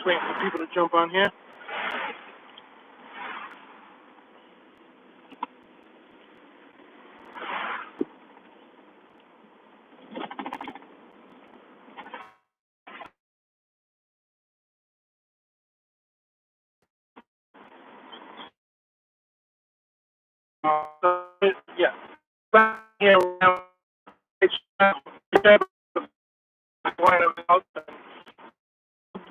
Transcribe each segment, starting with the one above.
Just waiting for people to jump on here. Yeah. Here around.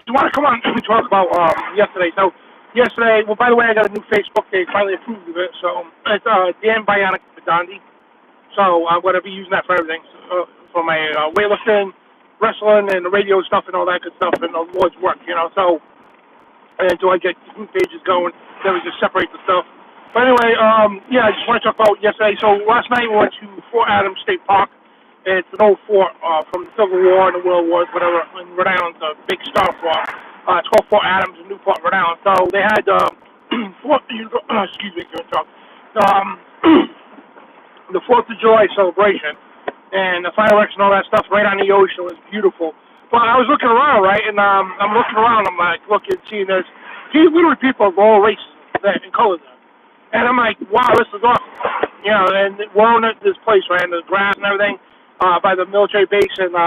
You want to come on and talk about yesterday? So yesterday, well, by the way, I got a new Facebook. They finally approved of it. So it's Dan Bidondi. So I'm going to be using that for everything, for my weightlifting, wrestling, and the radio stuff and all that good stuff, and the Lord's work, you know. So until I get group pages going, then we just separate the stuff. But anyway, yeah, I just want to talk about yesterday. So last night we went to Fort Adams State Park. It's an old fort from the Civil War and the World Wars, whatever, in Rhode Island. It's a big star fort. It's called Fort Adams in Newport, Rhode Island. So they had, excuse me, the 4th of July celebration and the fireworks and all that stuff right on the ocean was beautiful. But I was looking around, right, and I'm looking around. I'm like, looking, seeing there's literally people of all races and colors there. And I'm like, wow, this is awesome. You know, and we're on this place, right, and the grass and everything. By the military base, and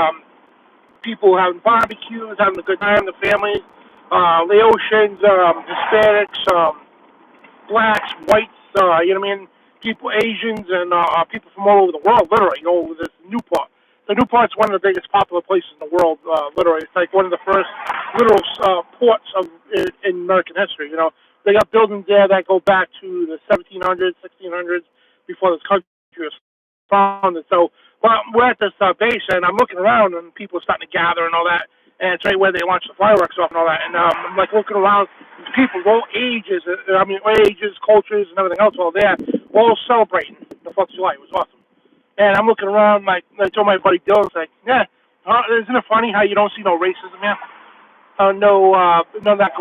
people having barbecues, having a good time, the families, Laotians, Hispanics, blacks, whites, you know what I mean, people, Asians, and people from all over the world, literally, you know, over this Newport. So Newport's one of the biggest popular places in the world, literally. It's like one of the first literal ports in American history, you know. They got buildings there that go back to the 1700s, 1600s, before this country was founded. So, well, we're at this base, and I'm looking around, and people are starting to gather and all that. And it's right where they launch the fireworks off and all that. And I'm like looking around, these people, all ages, cultures, and everything else, all there, all celebrating the 4th of July. It was awesome. And I'm looking around, like I told my buddy Dylan, like, yeah, isn't it funny how you don't see no racism here? No, that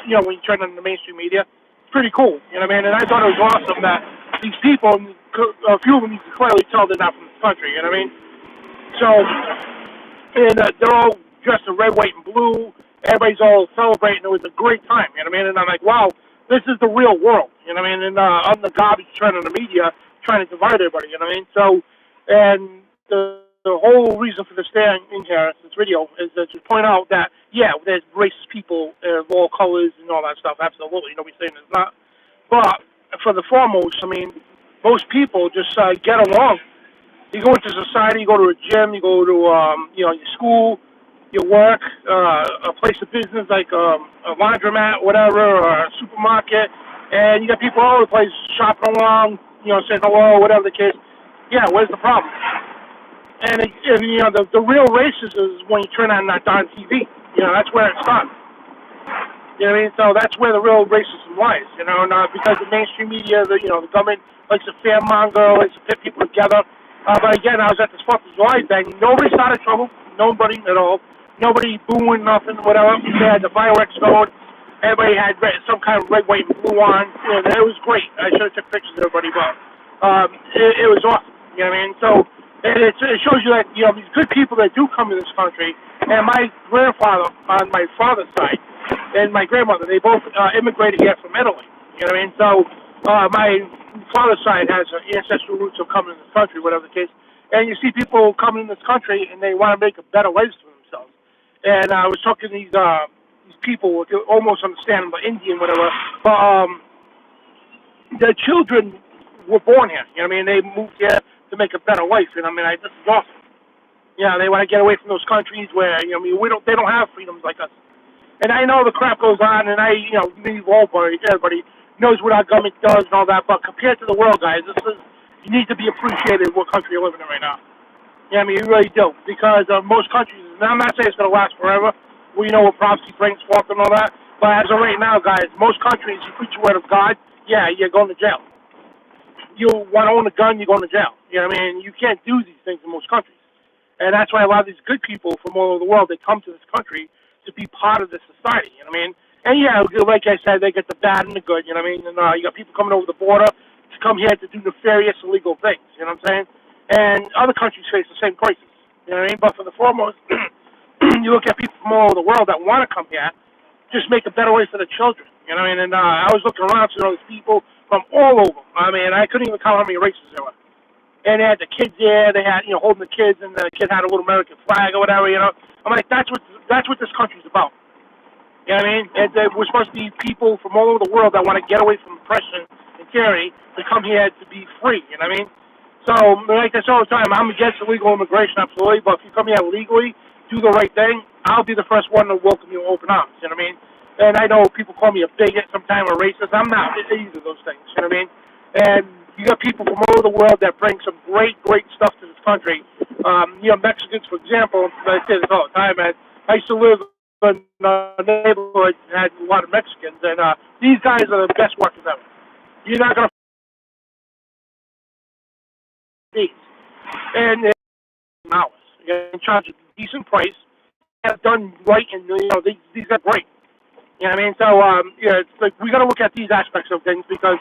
you know, when you turn on the mainstream media, it's pretty cool. You know what I mean? And I thought it was awesome that these people, a few of them, you can clearly tell they're not from this country. You know what I mean? So, and they're all dressed in red, white, and blue. Everybody's all celebrating. It was a great time. You know what I mean? And I'm like, wow, this is the real world. You know what I mean? And on the garbage trend on the media, trying to divide everybody. You know what I mean? So, and the whole reason for this stand in here, this video, is to point out that, yeah, there's racist people of all colors and all that stuff. Absolutely. Nobody's saying it's not. But for the foremost, I mean, most people just get along. You go into society, you go to a gym, you go to, you know, your school, your work, a place of business like a laundromat, whatever, or a supermarket, and you got people all over the place shopping along, you know, saying hello, whatever the case. Yeah, where's the problem? And you know, the real racist is when you turn on that darn TV. You know, that's where it starts. You know what I mean? So that's where the real racism lies. You know, and because the mainstream media, the government likes to fearmonger, likes to pit people together. But again, I was at this 4th of July thing. Nobody started trouble. Nobody at all. Nobody booing nothing, whatever. They had the fireworks going. Everybody had some kind of red, white, and blue on. You know, it was great. I should have took pictures of everybody, but it was awesome. You know what I mean? So. And it shows you that, you know, these good people that do come to this country, and my grandfather on my father's side and my grandmother, they both immigrated here from Italy. You know what I mean? So my father's side has ancestral roots of coming to this country, whatever the case. And you see people coming in this country, and they want to make a better life for themselves. And I was talking to these people who almost understand the Indian, whatever, but their children were born here. You know what I mean? They moved here to make a better life, and I mean, this is awesome. You know, they want to get away from those countries where, you know, I mean, they don't have freedoms like us. And I know the crap goes on, and everybody knows what our government does and all that, but compared to the world, guys, you need to be appreciated what country you're living in right now. You know what I mean? You really do, because most countries, and I'm not saying it's going to last forever, we know what prophecy brings forth and all that, but as of right now, guys, most countries, you preach the word of God, yeah, you're going to jail. You want to own a gun, you're going to jail. You know what I mean? You can't do these things in most countries. And that's why a lot of these good people from all over the world, they come to this country to be part of this society. You know what I mean? And yeah, like I said, they get the bad and the good. You know what I mean? And you got people coming over the border to come here to do nefarious, illegal things. You know what I'm saying? And other countries face the same crisis. You know what I mean? But for the foremost, you look at people from all over the world that want to come here, just make a better way for the children. You know, and I was looking around, so there's people from all over. I mean, I couldn't even count how many races there were. And they had the kids there. They had, holding the kids, and the kid had a little American flag or whatever. I'm like, that's what this country's about. You know what I mean? And we're supposed to be people from all over the world that want to get away from oppression and tyranny to come here to be free. You know what I mean? So, like I say all the time, I'm against illegal immigration, absolutely. But if you come here legally, do the right thing, I'll be the first one to welcome you with open arms. You know what I mean? And I know people call me a bigot, sometimes a racist. I'm not either of those things. You know what I mean? And you got people from all over the world that bring some great stuff to this country. Mexicans, for example, I say this all the time, man. I used to live in a neighborhood that had a lot of Mexicans, and these guys are the best workers ever. You're not going to these. And they're hours. You're in charge of a decent price. Have done right, and these are great. You know what I mean? So it's like we got to look at these aspects of things because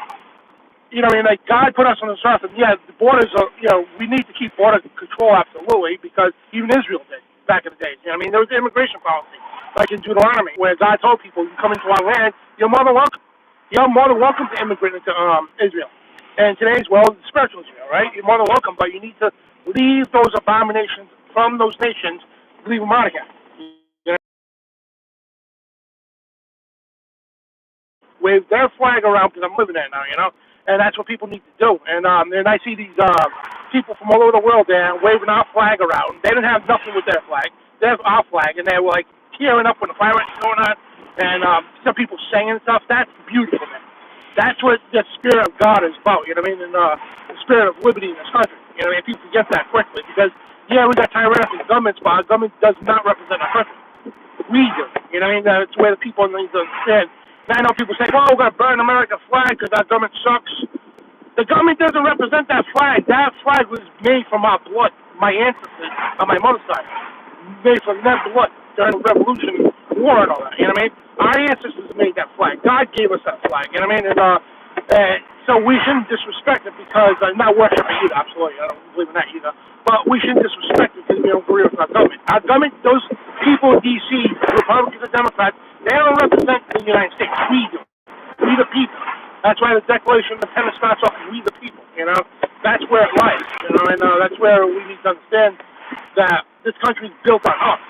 like God put us on this earth, and the borders are. We need to keep border control absolutely because even Israel did back in the days. You know what I mean? There was the immigration policy, like in Deuteronomy, where God told people, "You come into our land, you're more than welcome. You're more than welcome to immigrate into Israel." And today's world, spiritual Israel, right? You're more than welcome, but you need to leave those abominations from those nations. Leave them out of here. Wave their flag around because I'm living there now, and that's what people need to do. And I see these people from all over the world there waving our flag around. They didn't have nothing with their flag. They have our flag, and they were like tearing up when the fireworks were going on, and some people singing stuff. That's beautiful, man. That's what the spirit of God is about, you know what I mean? And the spirit of liberty in this country. You know what I mean? People forget that quickly because, we got tyrannical governments, but our government does not represent our country. We do. You know what I mean? That's where the people need to understand. And I know people say, well, we're going to burn American flag because our government sucks. The government doesn't represent that flag. That flag was made from our blood, my ancestors on my mother's side. Made from their blood during the Revolution War and all that. You know what I mean? Our ancestors made that flag. God gave us that flag. You know what I mean? And so we shouldn't disrespect it because not worship it either. Absolutely, I don't believe in that either. But we shouldn't disrespect it because we don't agree with our government. Our government, those people in D.C., Republicans and Democrats, they don't represent the United States. We do. We the people. That's why the Declaration of Independence starts off. We the people. That's where it lies. And that's where we need to understand that this country is built on us.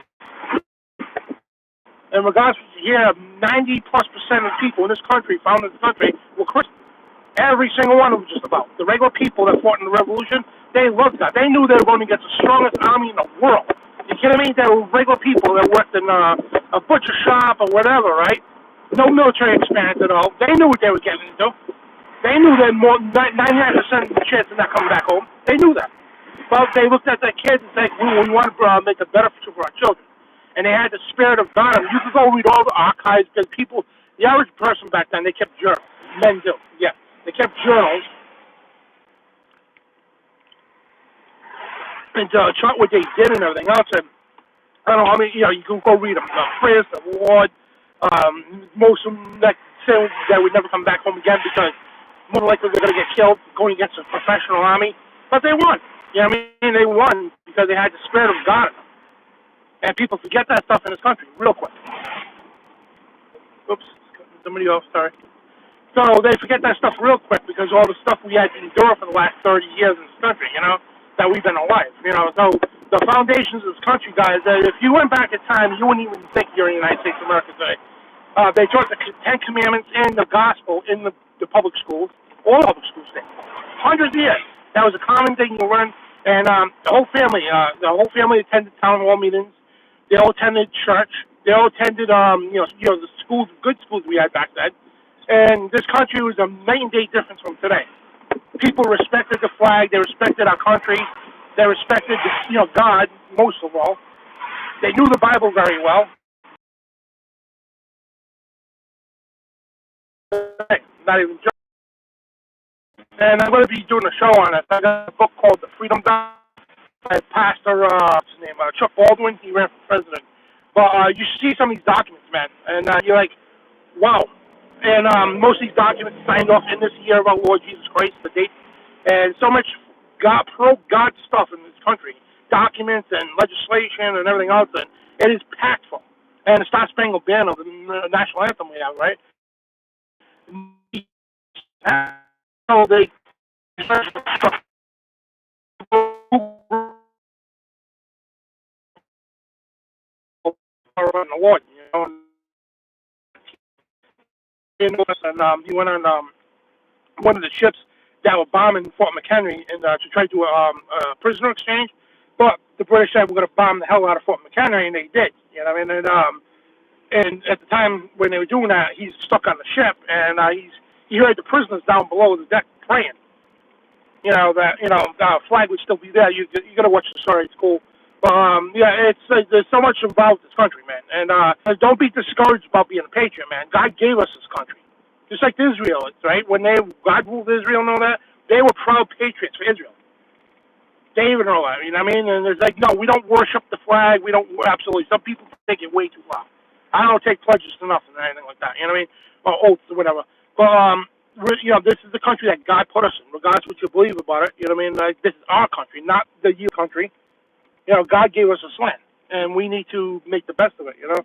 In regards to here, 90+% of people in this country, founded this country, were Christians. Every single one of them, just about. The regular people that fought in the Revolution, they loved that. They knew they were going to get the strongest army in the world. You kidding me? They were regular people that worked in a butcher shop or whatever, right? No military experience at all. They knew what they were getting into. They knew that more 99% of the chance of not coming back home. They knew that. But they looked at their kids and said, we want to make a better future for our children. And they had the spirit of God. You could go read all the archives because people, the average person back then, they kept journals. Men do, yeah. They kept journals and chart what they did and everything else. And I don't know, you can go read them. Prayers to the Lord. Most of them that say that would never come back home again because more likely they're going to get killed going against a professional army. But they won. You know what I mean? They won because they had the spirit of God in them. And people forget that stuff in this country real quick. Oops, somebody else, sorry. So they forget that stuff real quick because all the stuff we had to endure for the last 30 years in this country, that we've been alive. So the foundations of this country, guys, if you went back in time, you wouldn't even think you're in the United States of America today. They taught the Ten Commandments and the Gospel in the public schools, all public schools today. Hundreds of years. That was a common thing you learn. And the whole family attended town hall meetings. They all attended church. They all attended, the schools, good schools we had back then. And this country was a night and day difference from today. People respected the flag. They respected our country. They respected, God most of all. They knew the Bible very well. Not even joking. And I'm going to be doing a show on it. I got a book called The Freedom Doctrine. Pastor, what's his name? Chuck Baldwin. He ran for president. But you see some of these documents, man, and you're like, wow. And most of these documents signed off in this year of our Lord Jesus Christ, the date, and so much pro-God stuff in this country, documents and legislation and everything else, and it is packed full. and the Star Spangled Banner, the national anthem we have, right? So they an award, and he went on one of the ships that were bombing Fort McHenry and to try to do a prisoner exchange. But the British said we're going to bomb the hell out of Fort McHenry, and they did. You know, what I mean, and at the time when they were doing that, he's stuck on the ship, and he heard the prisoners down below the deck praying. You know that the flag would still be there. You got to watch the story. It's cool. But yeah, it's there's so much involved with this country, man. And don't be discouraged about being a patriot, man. God gave us this country, just like the Israelites, right? When God ruled Israel and all that, they were proud patriots for Israel. They even know that, you know what I mean? And it's like, no, we don't worship the flag. We don't absolutely. Some people take it way too far. I don't take pledges to nothing or anything like that. You know what I mean? Or oaths or whatever. But this is the country that God put us in, regardless of what you believe about it. You know what I mean? Like, this is our country, not the you country. You know, God gave us this land, and we need to make the best of it. You know,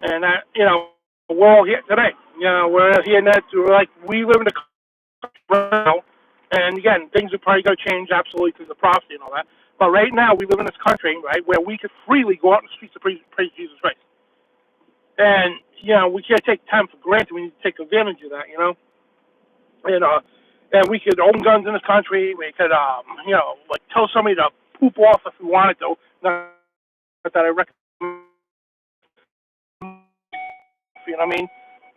and we're all here today. You know, we're here now to we live in the country right now, and again, things are probably going to change absolutely because of the prophecy and all that. But right now, we live in this country, right, where we could freely go out in the streets to praise Jesus Christ. And we can't take time for granted. We need to take advantage of that. And we could own guns in this country. We could, tell somebody to poop off if we wanted to. Not that I recommend. You know what I mean?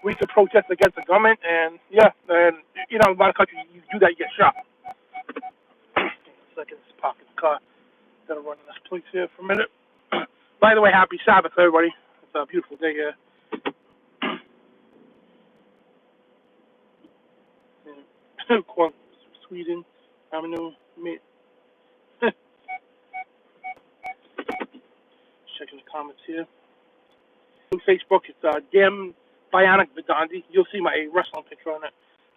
We could protest against the government, and in a lot of countries you do that, you get shot. Second, just parking the car. Gotta run this place here for a minute. By the way, happy Sabbath, everybody. It's a beautiful day here. Sweden, Avenue, checking the comments here. On Facebook, it's Dim Bionic Bidondi. You'll see my wrestling picture on it.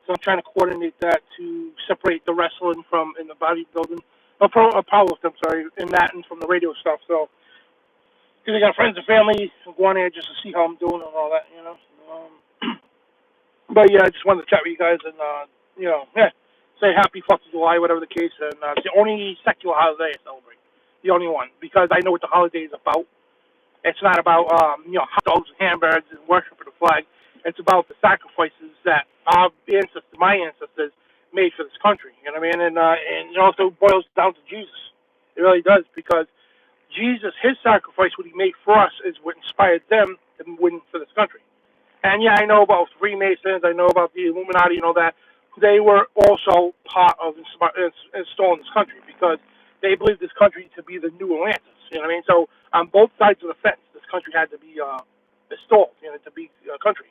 So I'm trying to coordinate that to separate the wrestling from in the bodybuilding, powerlifting, I'm sorry, in that and from the radio stuff. So, because I got friends and family who go on there just to see how I'm doing and all that, But yeah, I just wanted to chat with you guys and say happy 4th of July, whatever the case. And it's the only secular holiday I celebrate. The only one, because I know what the holiday is about. It's not about hot dogs and hamburgers and worshiping the flag. It's about the sacrifices that my ancestors, made for this country. You know what I mean? And it also boils down to Jesus. It really does, because Jesus, his sacrifice, what he made for us, is what inspired them to win for this country. And yeah, I know about Freemasons. I know about the Illuminati. You know that they were also part of installing this country, because they believed this country to be the new Atlantis. You know what I mean? So on both sides of the fence, this country had to be installed, to be a country.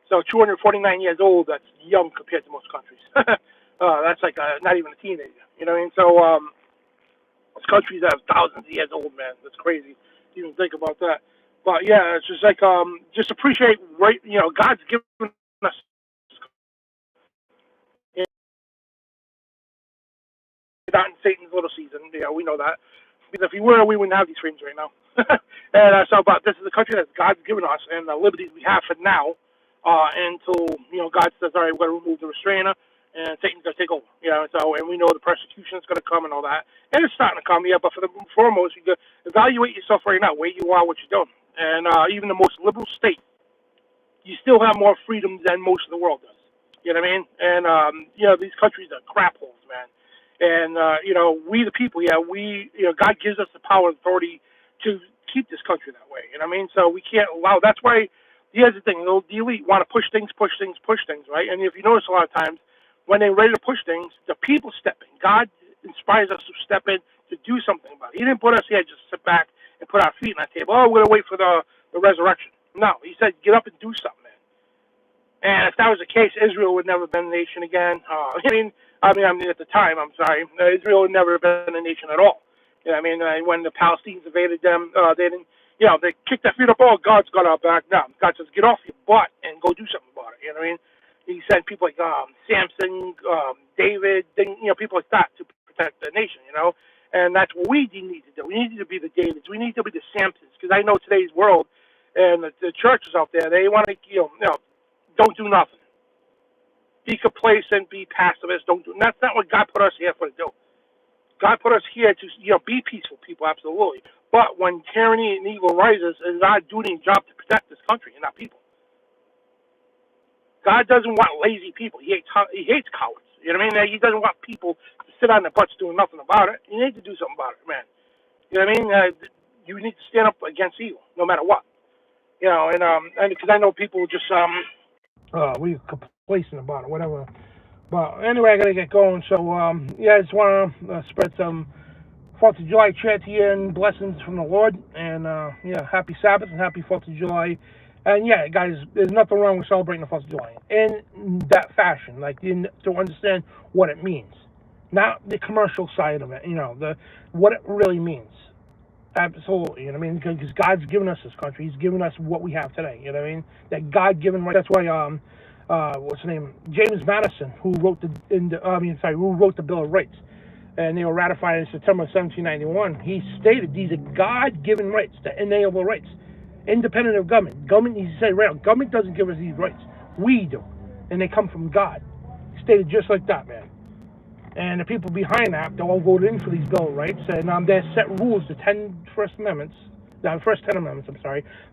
So 249 years old, that's young compared to most countries. That's like not even a teenager. You know what I mean? So this country's thousands of years old, man. That's crazy to even think about that. But yeah, it's just like just appreciate, right? God's given us. Not in Satan's little season. We know that. Because if he were, we wouldn't have these freedoms right now. And but this is the country that God's given us, and the liberties we have for now, until God says, all right, we're going to remove the restrainer, and Satan's going to take over. And we know the persecution is going to come and all that, and it's starting to come. Yeah, but for the foremost, you got to evaluate yourself right now, where you are, what you're doing, and even the most liberal state, you still have more freedom than most of the world does. You know what I mean? And these countries are crap holes, man. And we the people, God gives us the power and authority to keep this country that way. You know what I mean? So we can't allow. That's why here's the thing: the elite want to push things, right? And if you notice, a lot of times when they're ready to push things, the people step in. God inspires us to step in to do something about it. He didn't put us here just sit back and put our feet on that table. Oh, we're gonna wait for the resurrection. No, he said, get up and do something, man. And if that was the case, Israel would never have been a nation again. I mean, at the time, I'm sorry, Israel would never have been a nation at all. You know what I mean? When the Palestinians invaded them, they didn't, they kicked their feet up. Oh, God's got our back. No, God says, get off your butt and go do something about it. You know what I mean? He sent people like Samson, David, people like that to protect the nation. And that's what we need to do. We need to be the Davids. We need to be the Samsons, because I know today's world And the churches out there, they want to, don't do nothing. Be complacent, be pacifist, don't do. That's not what God put us here for to do. God put us here to, be peaceful people, absolutely. But when tyranny and evil rises, it is our duty and job to protect this country and our people. God doesn't want lazy people. He hates cowards. You know what I mean? He doesn't want people to sit on their butts doing nothing about it. You need to do something about it, man. You know what I mean? You need to stand up against evil, no matter what. And because I know people just we're complacent about it, whatever. But anyway, I gotta get going. So I just want to spread some 4th of July cheer to you and blessings from the Lord. And happy Sabbath and happy 4th of July. And yeah, guys, there's nothing wrong with celebrating the 4th of July in that fashion, to understand what it means, not the commercial side of it. What it really means. Absolutely, you know what I mean? Because God's given us this country. He's given us what we have today. You know what I mean? That God-given right. That's why what's the name? James Madison, who wrote the Bill of Rights, and they were ratified in September 1791. He stated these are God-given rights, the inalienable rights, independent of government. Government, he said, right, government doesn't give us these rights. We do, and they come from God. He stated just like that, man. And the people behind that, they all voted in for these Bill of Rights, and there's set rules, the first 10 amendments,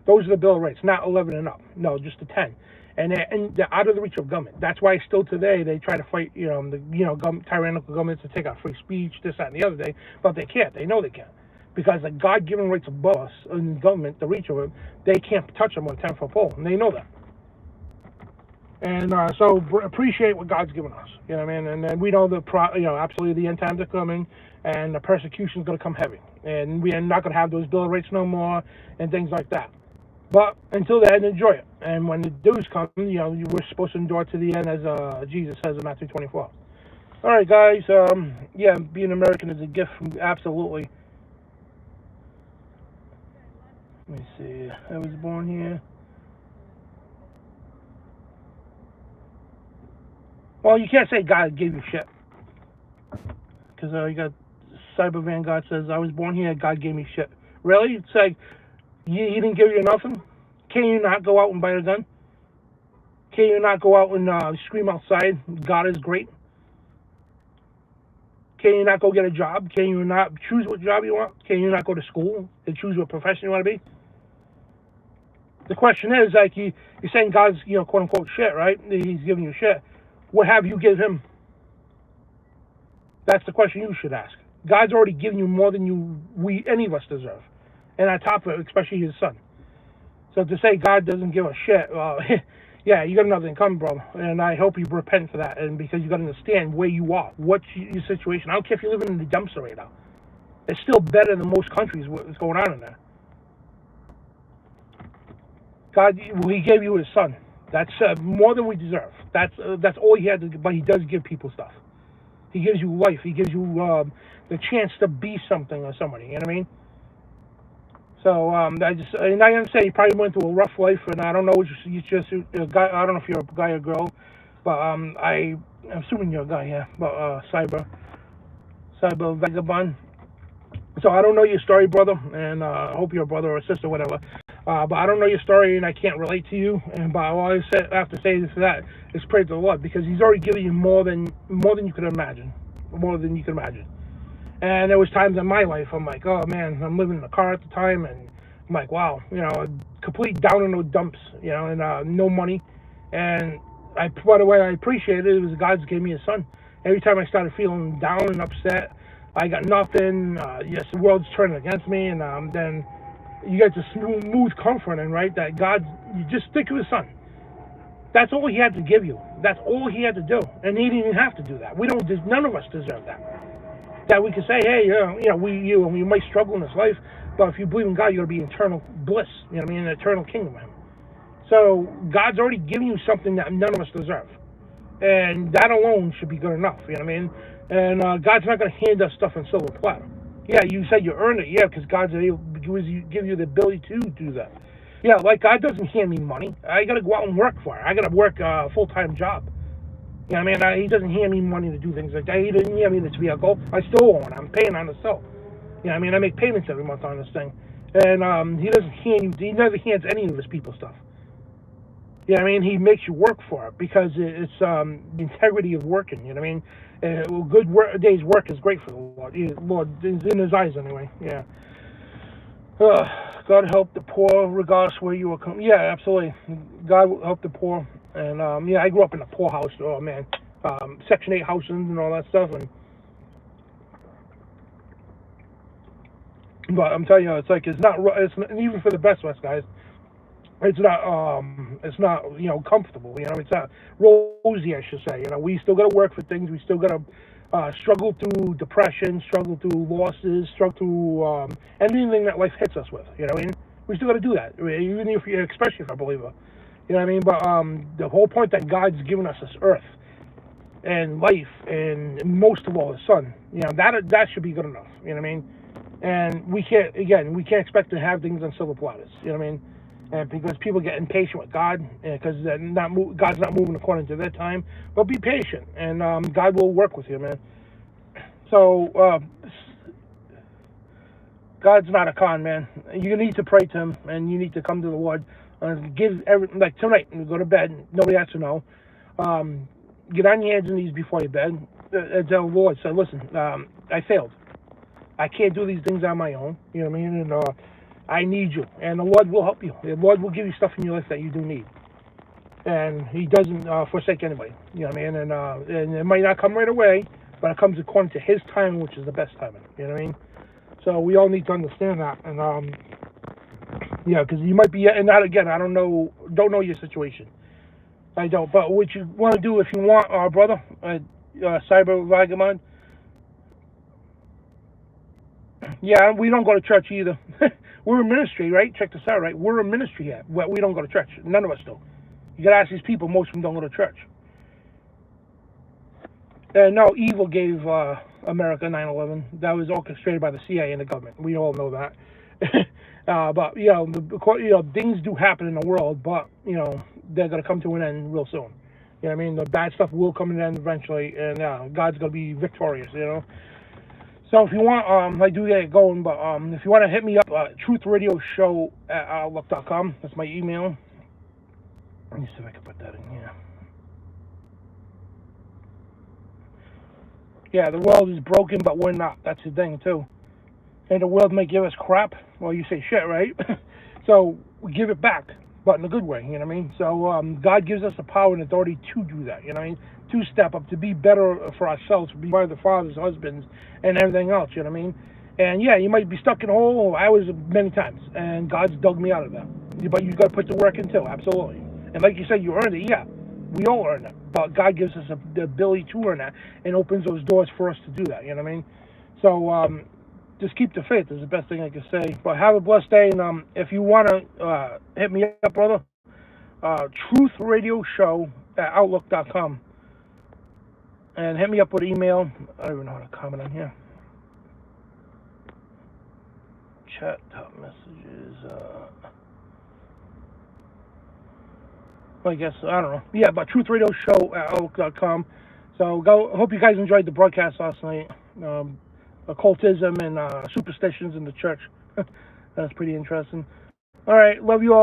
those are the Bill of Rights, not 11 and up. No, just the 10. And they're out of the reach of government. That's why still today they try to fight, tyrannical governments to take out free speech, this, that, and the other day, but they can't. They know they can't. Because the God-given rights above us in government, the reach of it, they can't touch them with a 10-foot pole, and they know that. And so appreciate what God's given us, you know what I mean? And then we know absolutely the end times are coming, and the persecution is going to come heavy, and we are not going to have those Bill of Rights no more, and things like that. But until then, enjoy it. And when the dues come, we're supposed to endure to the end, as Jesus says in Matthew 24. All right, guys. Being American is a gift from absolutely. Let me see. I was born here. Well, you can't say God gave you shit. Because you got Cyber Vanguard says, I was born here, God gave me shit. Really? It's like, he didn't give you nothing? Can you not go out and buy a gun? Can you not go out and scream outside, God is great? Can you not go get a job? Can you not choose what job you want? Can you not go to school and choose what profession you want to be? The question is, you're saying God's, quote-unquote shit, right? He's giving you shit. What have you give him? That's the question you should ask. God's already given you more than any of us deserve. And on top of it, especially his son. So to say God doesn't give a shit, well, yeah, you got nothing coming, brother. And I hope you repent for that. And because you got to understand where you are. What's your situation? I don't care if you're living in the dumpster right now. It's still better than most countries, what's going on in there. God, he gave you his son. That's more than we deserve. That's all he had to give, but he does give people stuff. He gives you life. He gives you the chance to be something or somebody. You know what I mean? So I understand you probably went through a rough life, and I don't know. You just a guy. I don't know if you're a guy or girl, but I'm assuming you're a guy. Yeah, but cyber vagabond. So I don't know your story, brother, and I hope you're a brother or a sister, whatever. But I don't know your story, and I can't relate to you. And but all I have to say is that is praise the Lord, because he's already given you more than you could imagine, And there was times in my life I'm like, oh man, I'm living in a car at the time, and I'm like, wow, complete down in the dumps, and no money. And by the way, I appreciate it. It was God's gave me a son. Every time I started feeling down and upset, I got nothing. Yes, the world's turning against me, and then you get this smooth comfort, and right, that God, you just think of his son. That's all he had to give you. That's all he had to do, and he didn't even have to do that. None of us deserve that. That we can say, hey, we might struggle in this life, but if you believe in God, you're going to be eternal bliss. You know what I mean? An eternal kingdom with him. So God's already given you something that none of us deserve, and that alone should be good enough. You know what I mean? And God's not going to hand us stuff in silver platter. Yeah, you said you earned it. Yeah, because God's able to give you the ability to do that. Yeah, like God doesn't hand me money. I got to go out and work for it. I got to work a full-time job. You know what I mean? He doesn't hand me money to do things like that. He didn't hand me this vehicle. I still own it. I'm paying on it still. You know what I mean? I make payments every month on this thing. And he doesn't hand you. He never hands any of his people stuff. You know what I mean? He makes you work for it because it's the integrity of working. You know what I mean? A good day's work is great for the Lord. Lord is in His eyes anyway. Yeah. God help the poor, regardless where you are coming. Yeah, absolutely. God will help the poor. And yeah, I grew up in a poor house. Oh man, Section 8 housing and all that stuff. But I'm telling you, it's like it's not even for the best of us guys. It's not comfortable. It's not rosy, I should say. We still got to work for things. We still got to struggle through depression, struggle through losses, struggle through anything that life hits us with. What I mean? We still got to do that, even if you, especially if you're a believer. You know what I mean? But the whole point that God's given us this earth and life, and most of all, His Son. That should be good enough. You know what I mean? And we can't expect to have things on silver platters. You know what I mean? And because people get impatient with God, because God's not moving according to their time. But be patient, and God will work with you, man. So God's not a con man. You need to pray to Him, and you need to come to the Lord. Like tonight, when you go to bed, nobody has to know. Get on your hands and knees before your bed. Tell the Lord, say, listen, I failed. I can't do these things on my own. You know what I mean? And I need you. And the Lord will help you. The Lord will give you stuff in your life that you do need. And He doesn't forsake anybody. You know what I mean? And it might not come right away, but it comes according to His time, which is the best timing. You know what I mean? So we all need to understand that. And yeah, because you might be, and that again, I don't know your situation. I don't. But what you want to do, if you want, brother, Cyber Vagabond, yeah, we don't go to church either. We're a ministry, right? Check this out, right? We're a ministry here. We don't go to church. None of us do. You got to ask these people. Most of them don't go to church. No, evil gave America 9/11. That was orchestrated by the CIA and the government. We all know that. But things do happen in the world, but they're gonna come to an end real soon. You know what I mean? The bad stuff will come to an end eventually, and God's gonna be victorious. So if you want, I do get it going, but if you want to hit me up, truthradioShow@outlook.com. That's my email. Let me see if I can put that in here. Yeah, the world is broken, but we're not. That's the thing, too. And the world may give us crap. Well, you say shit, right? So we give it back, but in a good way, you know what I mean? So God gives us the power and authority to do that, you know what I mean? To step up, to be better for ourselves, to be better fathers, husbands, and everything else, you know what I mean? And yeah, you might be stuck in a hole. I was many times, and God's dug me out of that. But you got to put the work in too, absolutely. And like you said, you earned it, yeah. We all earn it, but God gives us the ability to earn that and opens those doors for us to do that, you know what I mean? So just keep the faith is the best thing I can say. But have a blessed day, and if you want to hit me up, brother, truthradioShow@outlook.com. And hit me up with email. I don't even know how to comment on here. Chat, top messages. I guess, I don't know. Yeah, but truthradioShow@outlook.com. So hope you guys enjoyed the broadcast last night. Occultism and superstitions in the church. That's pretty interesting. All right, love you all.